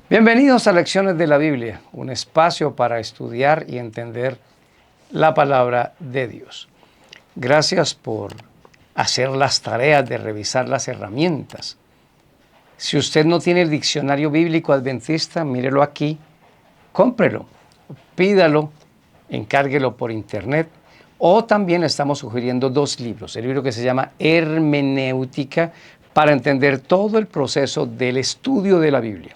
Bienvenidos a Lecciones de la Biblia, un espacio para estudiar y entender la palabra de Dios. Gracias por hacer las tareas de revisar las herramientas. Si usted no tiene el diccionario bíblico adventista, mírelo aquí, cómprelo, pídalo, encárguelo por internet. O también estamos sugiriendo dos libros. El libro que se llama Hermenéutica para entender todo el proceso del estudio de la Biblia.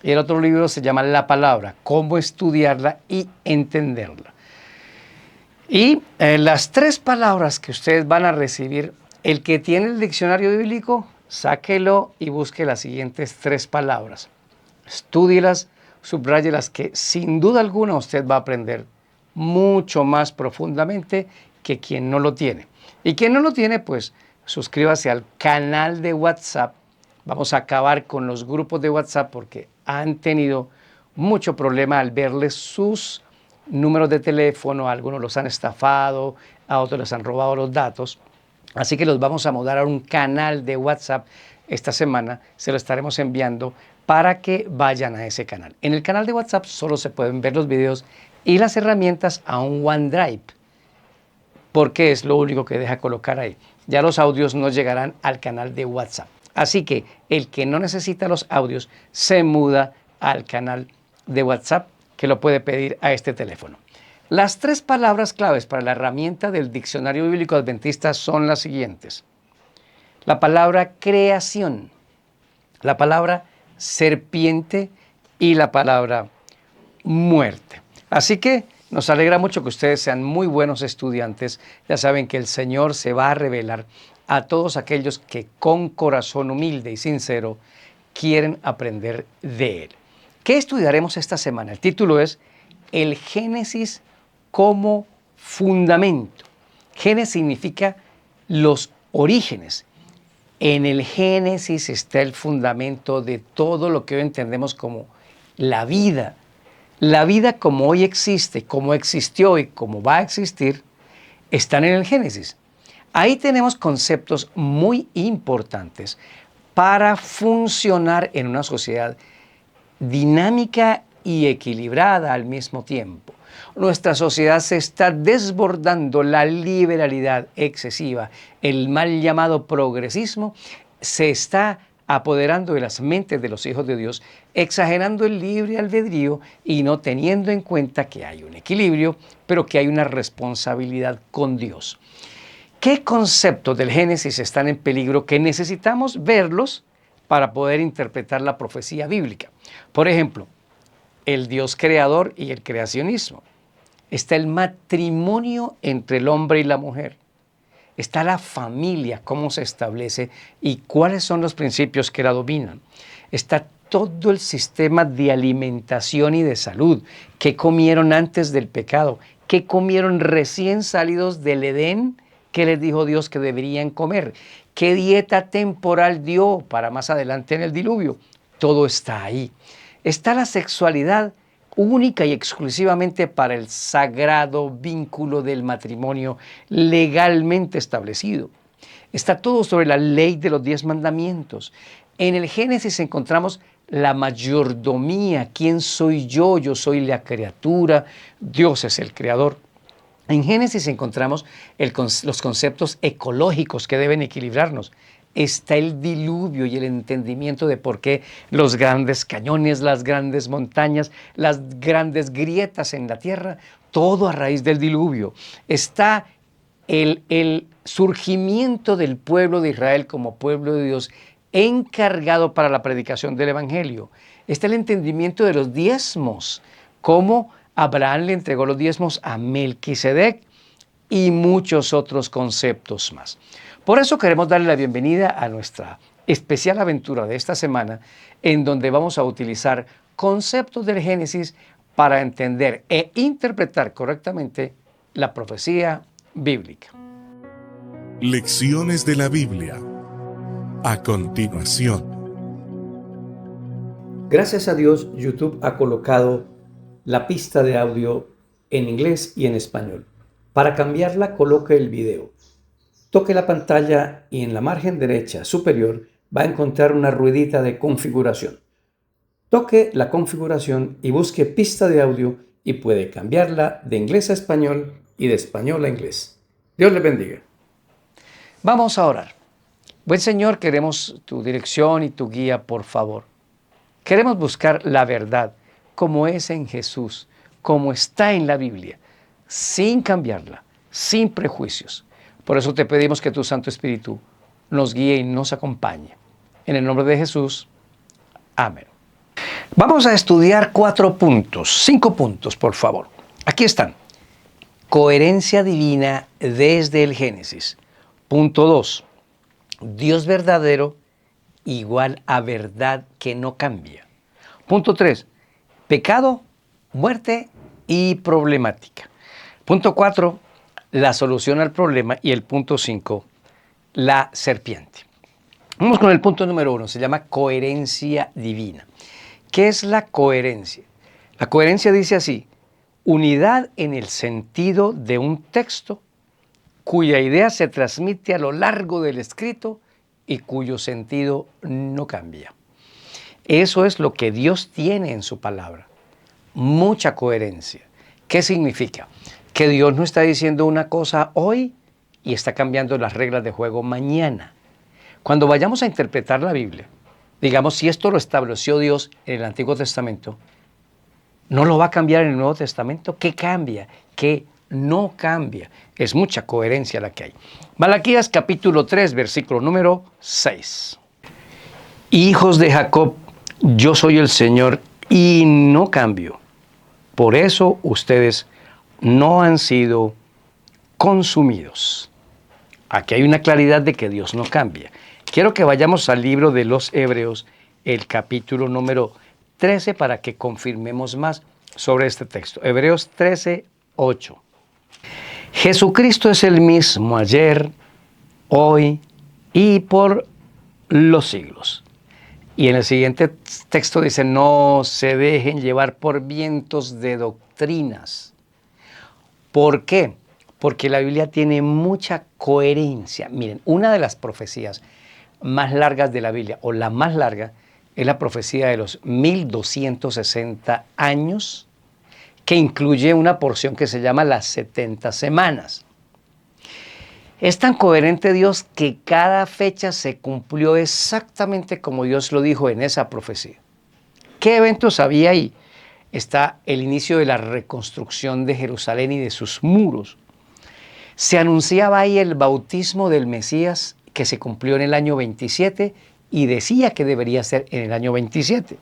Y el otro libro se llama La Palabra, cómo estudiarla y entenderla. Y las tres palabras que ustedes van a recibir, el que tiene el diccionario bíblico, sáquelo y busque las siguientes tres palabras. Estúdielas, subrayelas, que sin duda alguna usted va a aprender mucho más profundamente que quien no lo tiene. Y quien no lo tiene, pues suscríbase al canal de WhatsApp. Vamos a acabar con los grupos de WhatsApp porque han tenido mucho problema al verles sus números de teléfono. A algunos los han estafado, a otros les han robado los datos. Así que los vamos a mudar a un canal de WhatsApp esta semana. Se lo estaremos enviando para que vayan a ese canal. En el canal de WhatsApp solo se pueden ver los videos y las herramientas a un OneDrive, porque es lo único que deja colocar ahí. Ya los audios no llegarán al canal de WhatsApp. Así que el que no necesita los audios se muda al canal de WhatsApp, que lo puede pedir a este teléfono. Las tres palabras claves para la herramienta del Diccionario Bíblico Adventista son las siguientes. La palabra creación, la palabra serpiente y la palabra muerte. Así que nos alegra mucho que ustedes sean muy buenos estudiantes. Ya saben que el Señor se va a revelar a todos aquellos que con corazón humilde y sincero quieren aprender de Él. ¿Qué estudiaremos esta semana? El título es El Génesis como fundamento. Génesis significa los orígenes. En el Génesis está el fundamento de todo lo que hoy entendemos como la vida. La vida como hoy existe, como existió y como va a existir, están en el Génesis. Ahí tenemos conceptos muy importantes para funcionar en una sociedad dinámica y equilibrada al mismo tiempo. Nuestra sociedad se está desbordando, la liberalidad excesiva, el mal llamado progresismo, se está apoderando de las mentes de los hijos de Dios, exagerando el libre albedrío y no teniendo en cuenta que hay un equilibrio, pero que hay una responsabilidad con Dios. ¿Qué conceptos del Génesis están en peligro que necesitamos verlos para poder interpretar la profecía bíblica? Por ejemplo, el Dios creador y el creacionismo. Está el matrimonio entre el hombre y la mujer. Está la familia, cómo se establece y cuáles son los principios que la dominan. Está todo el sistema de alimentación y de salud. ¿Qué comieron antes del pecado? ¿Qué comieron recién salidos del Edén? ¿Qué les dijo Dios que deberían comer? ¿Qué dieta temporal dio para más adelante en el diluvio? Todo está ahí. Está la sexualidad única y exclusivamente para el sagrado vínculo del matrimonio legalmente establecido. Está todo sobre la ley de los 10 mandamientos. En el Génesis encontramos la mayordomía. ¿Quién soy yo? Yo soy la criatura. Dios es el creador. En Génesis encontramos los conceptos ecológicos que deben equilibrarnos. Está el diluvio y el entendimiento de por qué los grandes cañones, las grandes montañas, las grandes grietas en la tierra, todo a raíz del diluvio. Está el surgimiento del pueblo de Israel como pueblo de Dios encargado para la predicación del Evangelio. Está el entendimiento de los diezmos, cómo Abraham le entregó los diezmos a Melquisedec y muchos otros conceptos más. Por eso queremos darle la bienvenida a nuestra especial aventura de esta semana, en donde vamos a utilizar conceptos del Génesis para entender e interpretar correctamente la profecía bíblica. Lecciones de la Biblia. A continuación. Gracias a Dios, YouTube ha colocado la pista de audio en inglés y en español. Para cambiarla, coloque el video. Toque la pantalla y en la margen derecha superior va a encontrar una ruedita de configuración. toque la configuración y busque pista de audio y puede cambiarla de inglés a español y de español a inglés. Dios les bendiga. Vamos a orar. Buen Señor, queremos tu dirección y tu guía, por favor. Queremos buscar la verdad como es en Jesús, como está en la Biblia, sin cambiarla, sin prejuicios. Por eso te pedimos que tu Santo Espíritu nos guíe y nos acompañe. En el nombre de Jesús, amén. Vamos a estudiar 5 puntos, por favor. Aquí están. Coherencia divina desde el Génesis. Punto 2. Dios verdadero igual a verdad que no cambia. Punto 3. Pecado, muerte y problemática. Punto 4. La solución al problema. Y el punto 5. La serpiente. Vamos con el punto número 1. Se llama coherencia divina. ¿Qué es la coherencia? La coherencia dice así: unidad en el sentido de un texto cuya idea se transmite a lo largo del escrito y cuyo sentido no cambia. Eso es lo que Dios tiene en su palabra. Mucha coherencia. ¿Qué significa? Que Dios no está diciendo una cosa hoy y está cambiando las reglas de juego mañana. Cuando vayamos a interpretar la Biblia, digamos, si esto lo estableció Dios en el Antiguo Testamento, ¿no lo va a cambiar en el Nuevo Testamento? ¿Qué cambia? ¿Qué no cambia? Es mucha coherencia la que hay. Malaquías capítulo 3, versículo número 6. Hijos de Jacob, yo soy el Señor y no cambio. Por eso ustedes no han sido consumidos. Aquí hay una claridad de que Dios no cambia. Quiero que vayamos al libro de los Hebreos, el capítulo número 13, para que confirmemos más sobre este texto. Hebreos 13, 8. Jesucristo es el mismo ayer, hoy y por los siglos. Y en el siguiente texto dice: no se dejen llevar por vientos de doctrinas. ¿Por qué? Porque la Biblia tiene mucha coherencia. Miren, una de las profecías más largas de la Biblia, o la más larga, es la profecía de los 1260 años, que incluye una porción que se llama las 70 semanas. Es tan coherente Dios que cada fecha se cumplió exactamente como Dios lo dijo en esa profecía. ¿Qué eventos había ahí? Está el inicio de la reconstrucción de Jerusalén y de sus muros. Se anunciaba ahí el bautismo del Mesías, que se cumplió en el año 27 y decía que debería ser en el año 27.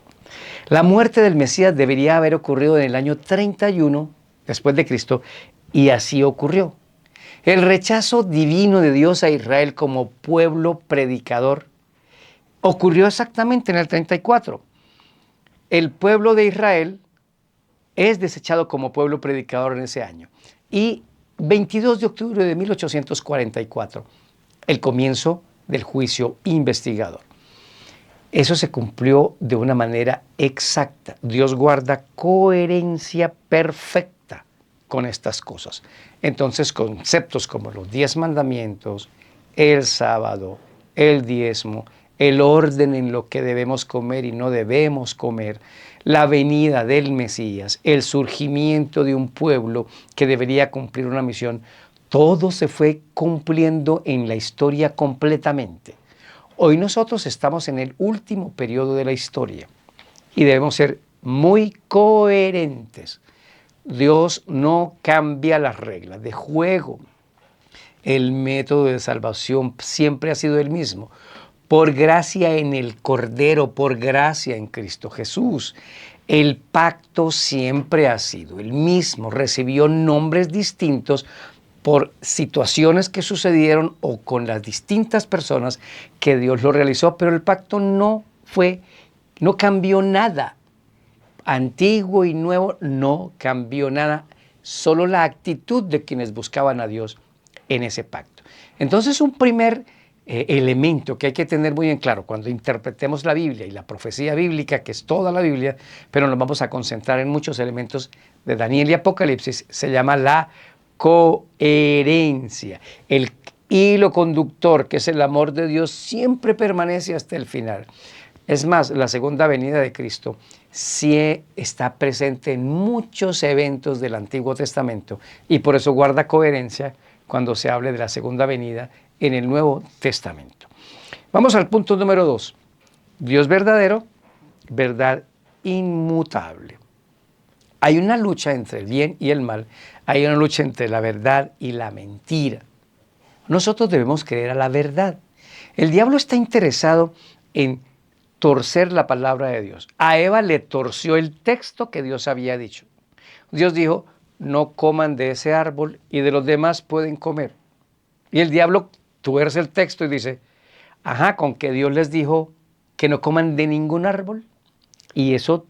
La muerte del Mesías debería haber ocurrido en el año 31 después de Cristo, y así ocurrió. El rechazo divino de Dios a Israel como pueblo predicador ocurrió exactamente en el 34. El pueblo de Israel es desechado como pueblo predicador en ese año. Y 22 de octubre de 1844, el comienzo del juicio investigador. Eso se cumplió de una manera exacta. Dios guarda coherencia perfecta con estas cosas. Entonces, conceptos como los 10 mandamientos, el sábado, el diezmo, el orden en lo que debemos comer y no debemos comer, la venida del Mesías, el surgimiento de un pueblo que debería cumplir una misión, todo se fue cumpliendo en la historia completamente. Hoy nosotros estamos en el último periodo de la historia y debemos ser muy coherentes. Dios no cambia las reglas de juego. El método de salvación siempre ha sido el mismo. Por gracia en el Cordero, por gracia en Cristo Jesús. El pacto siempre ha sido el mismo. Recibió nombres distintos por situaciones que sucedieron o con las distintas personas que Dios lo realizó, pero el pacto no cambió nada. Antiguo y nuevo no cambió nada, solo la actitud de quienes buscaban a Dios en ese pacto. Entonces, un primer elemento que hay que tener muy en claro cuando interpretemos la Biblia y la profecía bíblica, que es toda la Biblia, pero nos vamos a concentrar en muchos elementos de Daniel y Apocalipsis, se llama la coherencia. El hilo conductor, que es el amor de Dios, siempre permanece hasta el final. Es más, la segunda venida de Cristo sí está presente en muchos eventos del Antiguo Testamento y por eso guarda coherencia cuando se hable de la segunda venida en el Nuevo Testamento. Vamos al punto número 2. Dios verdadero, verdad inmutable. Hay una lucha entre el bien y el mal, hay una lucha entre la verdad y la mentira. Nosotros debemos creer a la verdad. El diablo está interesado en torcer la palabra de Dios. A Eva le torció el texto que Dios había dicho. Dios dijo, no coman de ese árbol y de los demás pueden comer. Y el diablo tuerce el texto y dice, con que Dios les dijo que no coman de ningún árbol. Y eso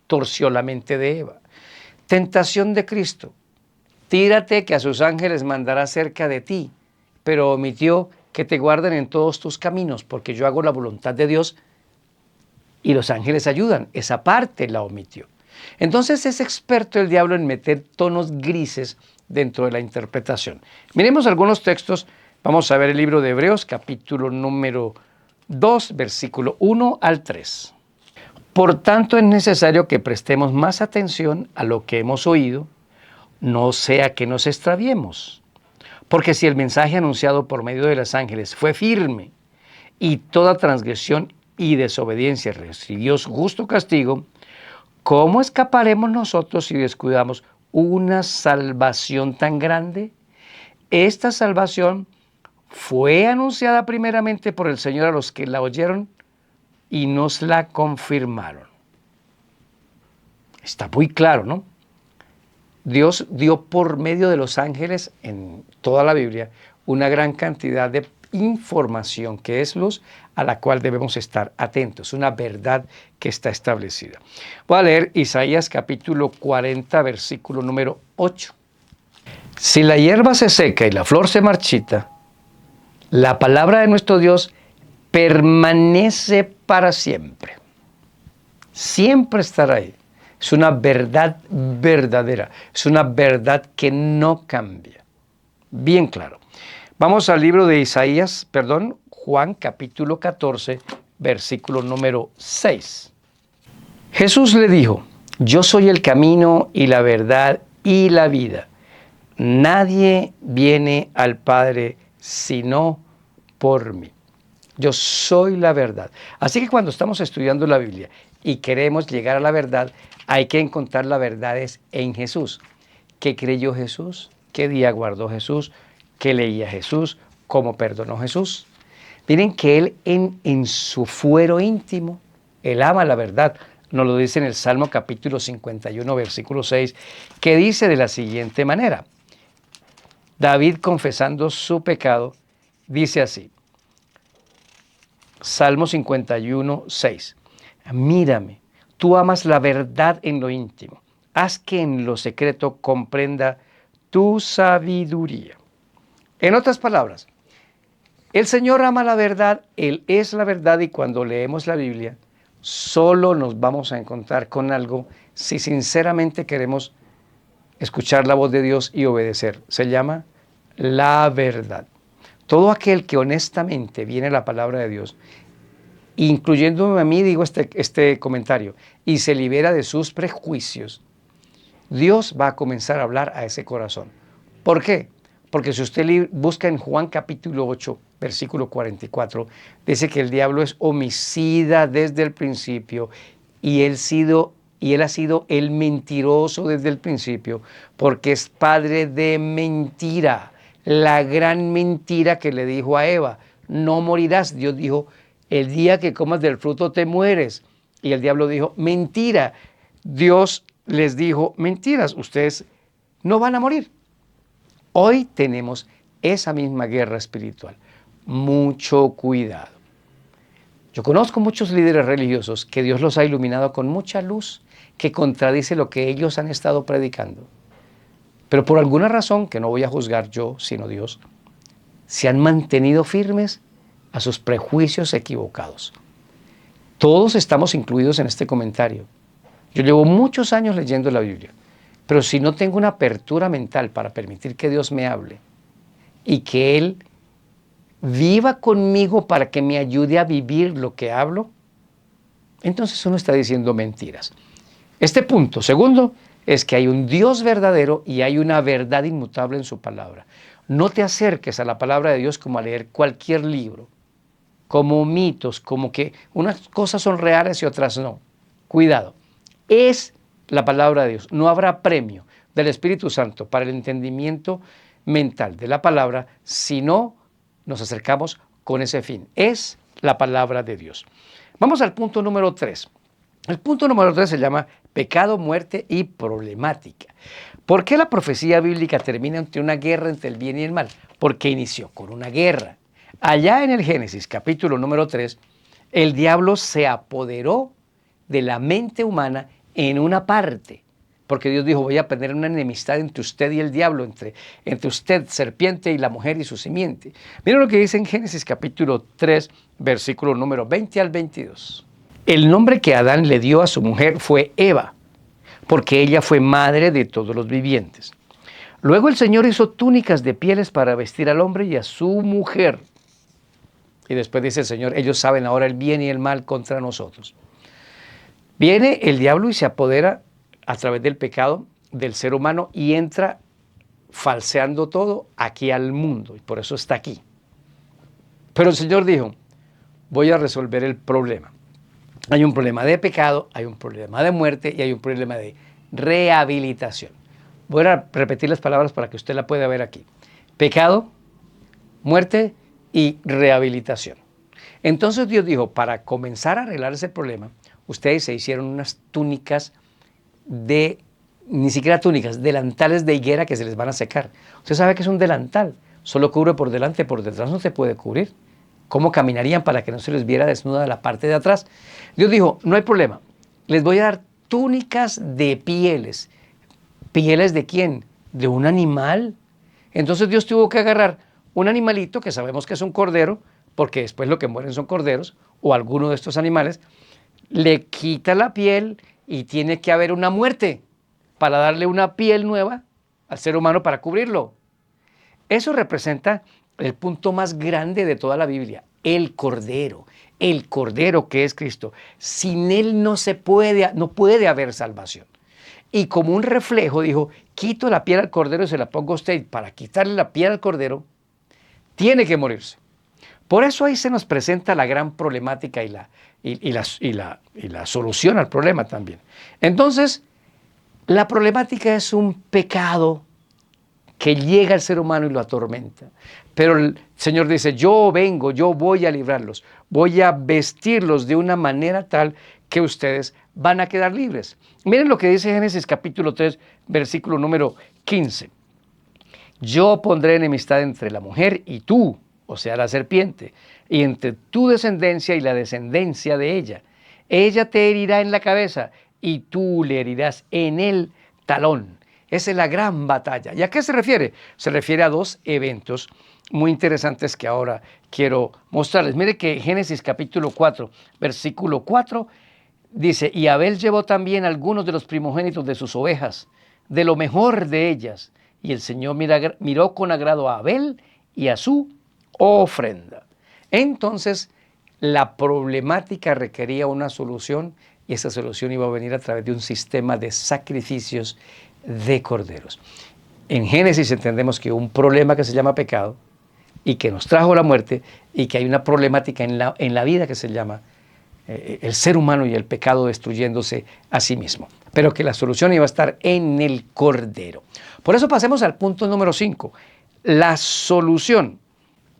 torció la mente de Eva. Tentación de Cristo. Tírate que a sus ángeles mandará cerca de ti, pero omitió que te guarden en todos tus caminos, porque yo hago la voluntad de Dios y los ángeles ayudan. Esa parte la omitió. Entonces es experto el diablo en meter tonos grises dentro de la interpretación. Miremos algunos textos. Vamos a ver el libro de Hebreos, capítulo número 2, versículo 1 al 3. Por tanto, es necesario que prestemos más atención a lo que hemos oído, no sea que nos extraviemos. Porque si el mensaje anunciado por medio de los ángeles fue firme y toda transgresión y desobediencia recibió justo castigo, ¿cómo escaparemos nosotros si descuidamos una salvación tan grande? Esta salvación fue anunciada primeramente por el Señor a los que la oyeron y nos la confirmaron. Está muy claro, ¿no? Dios dio por medio de los ángeles en toda la Biblia una gran cantidad de información que es luz a la cual debemos estar atentos, una verdad que está establecida. Voy a leer Isaías capítulo 40, versículo número 8. Si la hierba se seca y la flor se marchita, la palabra de nuestro Dios permanece para siempre. Siempre estará ahí. Es una verdad verdadera. Es una verdad que no cambia. Bien claro. Vamos al libro de Juan capítulo 14, versículo número 6. Jesús le dijo, yo soy el camino y la verdad y la vida. Nadie viene al Padre sino por mí. Yo soy la verdad. Así que cuando estamos estudiando la Biblia y queremos llegar a la verdad, hay que encontrar las verdades en Jesús. ¿Qué creyó Jesús? ¿Qué día guardó Jesús? ¿Qué leía Jesús? ¿Cómo perdonó Jesús? Miren que Él en su fuero íntimo, Él ama la verdad. Nos lo dice en el Salmo capítulo 51, versículo 6, que dice de la siguiente manera. David, confesando su pecado, dice así. Salmo 51, 6. Mírame, tú amas la verdad en lo íntimo. Haz que en lo secreto comprenda tu sabiduría. En otras palabras, el Señor ama la verdad, Él es la verdad y cuando leemos la Biblia, solo nos vamos a encontrar con algo si sinceramente queremos escuchar la voz de Dios y obedecer. Se llama la verdad. Todo aquel que honestamente viene a la palabra de Dios, incluyéndome a mí, digo este comentario, y se libera de sus prejuicios, Dios va a comenzar a hablar a ese corazón. ¿Por qué? Porque si usted busca en Juan capítulo 8, versículo 44, dice que el diablo es homicida desde el principio y él ha sido el mentiroso desde el principio, porque es padre de mentira. La gran mentira que le dijo a Eva, no morirás. Dios dijo, el día que comas del fruto te mueres. Y el diablo dijo, mentira. Dios les dijo, mentiras, ustedes no van a morir. Hoy tenemos esa misma guerra espiritual. Mucho cuidado. Yo conozco muchos líderes religiosos que Dios los ha iluminado con mucha luz que contradice lo que ellos han estado predicando. Pero por alguna razón, que no voy a juzgar yo, sino Dios, se han mantenido firmes a sus prejuicios equivocados. Todos estamos incluidos en este comentario. Yo llevo muchos años leyendo la Biblia, pero si no tengo una apertura mental para permitir que Dios me hable y que Él viva conmigo para que me ayude a vivir lo que hablo, entonces uno está diciendo mentiras. Este punto, segundo, es que hay un Dios verdadero y hay una verdad inmutable en su palabra. No te acerques a la palabra de Dios como a leer cualquier libro, como mitos, como que unas cosas son reales y otras no. Cuidado, es la palabra de Dios. No habrá premio del Espíritu Santo para el entendimiento mental de la palabra si no nos acercamos con ese fin. Es la palabra de Dios. Vamos al punto número 3. El punto número 3 se llama pecado, muerte y problemática. ¿Por qué la profecía bíblica termina ante una guerra entre el bien y el mal? Porque inició con una guerra. Allá en el Génesis, capítulo número 3, el diablo se apoderó de la mente humana en una parte. Porque Dios dijo, voy a poner una enemistad entre usted y el diablo, entre usted, serpiente, y la mujer y su simiente. Miren lo que dice en Génesis capítulo 3, versículo número 20 al 22. El nombre que Adán le dio a su mujer fue Eva, porque ella fue madre de todos los vivientes. Luego el Señor hizo túnicas de pieles para vestir al hombre y a su mujer. Y después dice el Señor, ellos saben ahora el bien y el mal contra nosotros. Viene el diablo y se apodera a través del pecado del ser humano y entra falseando todo aquí al mundo. Y por eso está aquí. Pero el Señor dijo, voy a resolver el problema. Hay un problema de pecado, hay un problema de muerte y hay un problema de rehabilitación. Voy a repetir las palabras para que usted la pueda ver aquí. Pecado, muerte y rehabilitación. Entonces Dios dijo, para comenzar a arreglar ese problema, ustedes se hicieron unas túnicas ni siquiera túnicas, delantales de higuera que se les van a secar. Usted sabe que es un delantal, solo cubre por delante, por detrás no se puede cubrir. ¿Cómo caminarían para que no se les viera desnuda la parte de atrás? Dios dijo, no hay problema, les voy a dar túnicas de pieles. ¿Pieles de quién? ¿De un animal? Entonces Dios tuvo que agarrar un animalito, que sabemos que es un cordero, porque después lo que mueren son corderos, o alguno de estos animales, le quita la piel y tiene que haber una muerte para darle una piel nueva al ser humano para cubrirlo. Eso representa el punto más grande de toda la Biblia, el cordero que es Cristo. Sin él no puede haber salvación. Y como un reflejo dijo, quito la piel al cordero y se la pongo a usted. Para quitarle la piel al cordero, tiene que morirse. Por eso ahí se nos presenta la gran problemática y la solución al problema también. Entonces, la problemática es un pecado que llega al ser humano y lo atormenta. Pero el Señor dice, yo vengo, yo voy a librarlos, voy a vestirlos de una manera tal que ustedes van a quedar libres. Miren lo que dice Génesis capítulo 3, versículo número 15. Yo pondré enemistad entre la mujer y tú, o sea, la serpiente, y entre tu descendencia y la descendencia de ella. Ella te herirá en la cabeza y tú le herirás en el talón. Esa es la gran batalla. ¿Y a qué se refiere? Se refiere a dos eventos muy interesantes que ahora quiero mostrarles. Mire que Génesis capítulo 4, versículo 4, dice, y Abel llevó también algunos de los primogénitos de sus ovejas, de lo mejor de ellas. Y el Señor miró con agrado a Abel y a su ofrenda. Entonces, la problemática requería una solución y esa solución iba a venir a través de un sistema de sacrificios de corderos. En Génesis entendemos que hubo un problema que se llama pecado y que nos trajo la muerte y que hay una problemática en la vida que se llama el ser humano y el pecado destruyéndose a sí mismo. Pero que la solución iba a estar en el cordero. Por eso pasemos al punto número 5. La solución.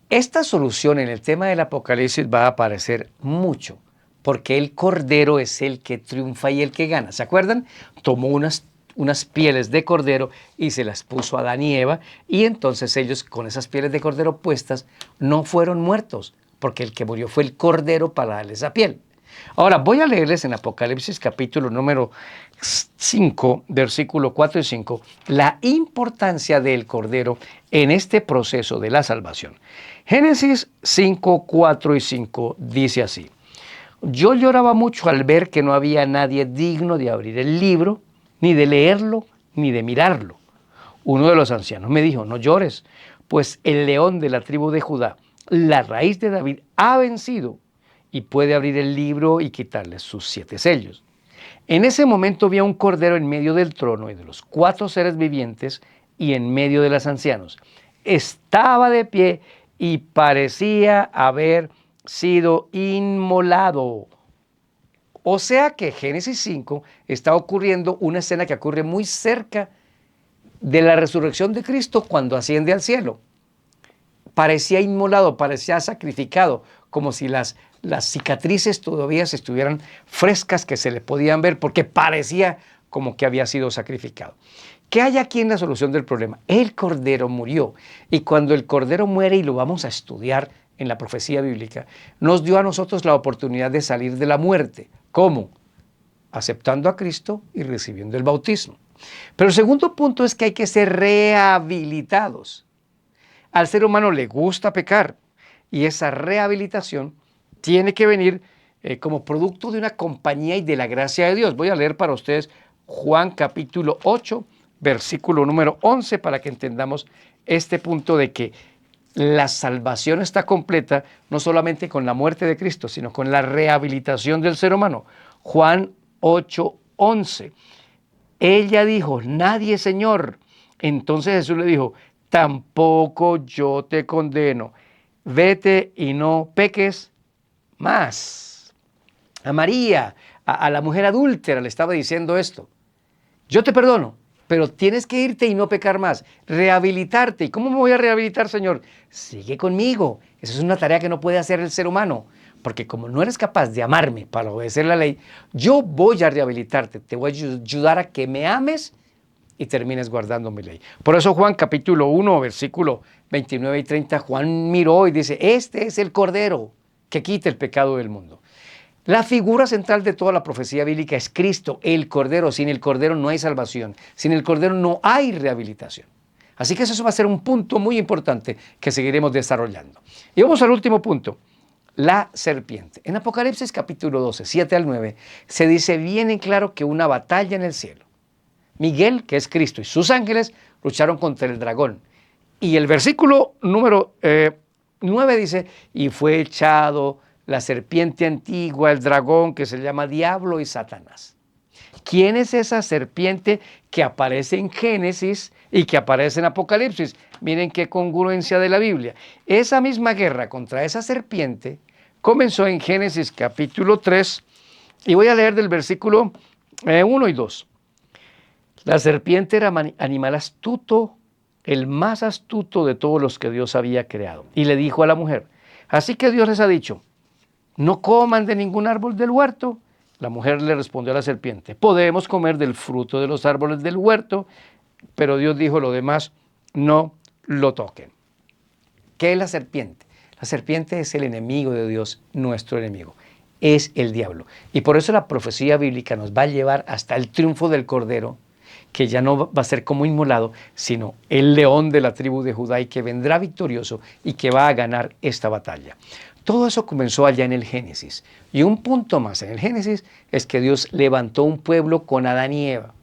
Esta solución en el tema del Apocalipsis va a aparecer mucho, porque el cordero es el que triunfa y el que gana. ¿Se acuerdan? Tomó unas pieles de cordero y se las puso a Adán y Eva, y entonces ellos con esas pieles de cordero puestas no fueron muertos, porque el que murió fue el cordero para darle esa piel. Ahora voy a leerles en Apocalipsis capítulo número 5, versículo 4 y 5, la importancia del cordero en este proceso de la salvación. Génesis 5, 4 y 5 dice así: yo lloraba mucho al ver que no había nadie digno de abrir el libro, ni de leerlo, ni de mirarlo. Uno de los ancianos me dijo, no llores, pues el león de la tribu de Judá, la raíz de David, ha vencido y puede abrir el libro y quitarle sus 7 sellos. En ese momento vi a un cordero en medio del trono y de los 4 seres vivientes y en medio de los ancianos. Estaba de pie y parecía haber sido inmolado. O sea que Génesis 5 está ocurriendo una escena que ocurre muy cerca de la resurrección de Cristo cuando asciende al cielo. Parecía inmolado, parecía sacrificado, como si las cicatrices todavía estuvieran frescas, que se le podían ver, porque parecía como que había sido sacrificado. ¿Qué hay aquí en la solución del problema? El Cordero murió, y cuando el Cordero muere, y lo vamos a estudiar en la profecía bíblica, nos dio a nosotros la oportunidad de salir de la muerte. ¿Cómo? Aceptando a Cristo y recibiendo el bautismo. Pero el segundo punto es que hay que ser rehabilitados. Al ser humano le gusta pecar, y esa rehabilitación tiene que venir como producto de una compañía y de la gracia de Dios. Voy a leer para ustedes Juan capítulo 8, versículo número 11, para que entendamos este punto de que la salvación está completa no solamente con la muerte de Cristo, sino con la rehabilitación del ser humano. Juan 8, 11. Ella dijo: nadie, Señor. Entonces Jesús le dijo: tampoco yo te condeno. Vete y no peques más. A María, a la mujer adúltera, le estaba diciendo esto: yo te perdono, pero tienes que irte y no pecar más, rehabilitarte. ¿Y cómo me voy a rehabilitar, Señor? Sigue conmigo. Esa es una tarea que no puede hacer el ser humano, porque como no eres capaz de amarme para obedecer la ley, yo voy a rehabilitarte, te voy a ayudar a que me ames y termines guardando mi ley. Por eso Juan capítulo 1, versículo 29 y 30, Juan miró y dice: este es el Cordero que quita el pecado del mundo. La figura central de toda la profecía bíblica es Cristo, el Cordero. Sin el Cordero no hay salvación, sin el Cordero no hay rehabilitación. Así que eso va a ser un punto muy importante que seguiremos desarrollando. Y vamos al último punto: la serpiente. En Apocalipsis capítulo 12, 7 al 9, se dice bien en claro que una batalla en el cielo. Miguel, que es Cristo, y sus ángeles lucharon contra el dragón. Y el versículo número 9 dice: y fue echado la serpiente antigua, el dragón, que se llama Diablo y Satanás. ¿Quién es esa serpiente que aparece en Génesis y que aparece en Apocalipsis? Miren qué congruencia de la Biblia. Esa misma guerra contra esa serpiente comenzó en Génesis capítulo 3, y voy a leer del versículo 1 y 2. La serpiente era animal astuto, el más astuto de todos los que Dios había creado. Y le dijo a la mujer: así que Dios les ha dicho, no coman de ningún árbol del huerto. La mujer le respondió a la serpiente: podemos comer del fruto de los árboles del huerto, pero Dios dijo: lo demás no lo toquen. ¿Qué es la serpiente? La serpiente es el enemigo de Dios, nuestro enemigo. Es el diablo. Y por eso la profecía bíblica nos va a llevar hasta el triunfo del Cordero, que ya no va a ser como inmolado, sino el león de la tribu de Judá, y que vendrá victorioso y que va a ganar esta batalla. Todo eso comenzó allá en el Génesis. Y un punto más en el Génesis es que Dios levantó un pueblo con Adán y Eva,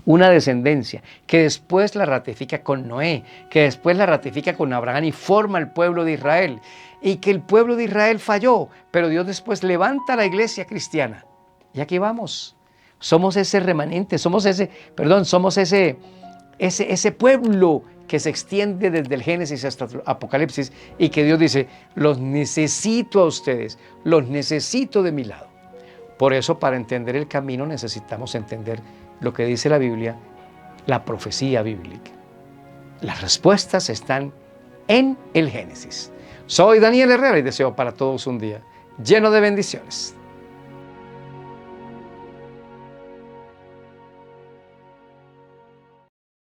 una descendencia, que después la ratifica con Noé, que después la ratifica con Abraham y forma el pueblo de Israel. Y que el pueblo de Israel falló, pero Dios después levanta la iglesia cristiana. Y aquí vamos. Somos ese remanente, somos ese pueblo que se extiende desde el Génesis hasta el Apocalipsis, y que Dios dice: los necesito a ustedes, los necesito de mi lado. Por eso, para entender el camino, necesitamos entender lo que dice la Biblia, la profecía bíblica. Las respuestas están en el Génesis. Soy Daniel Herrera y deseo para todos un día lleno de bendiciones.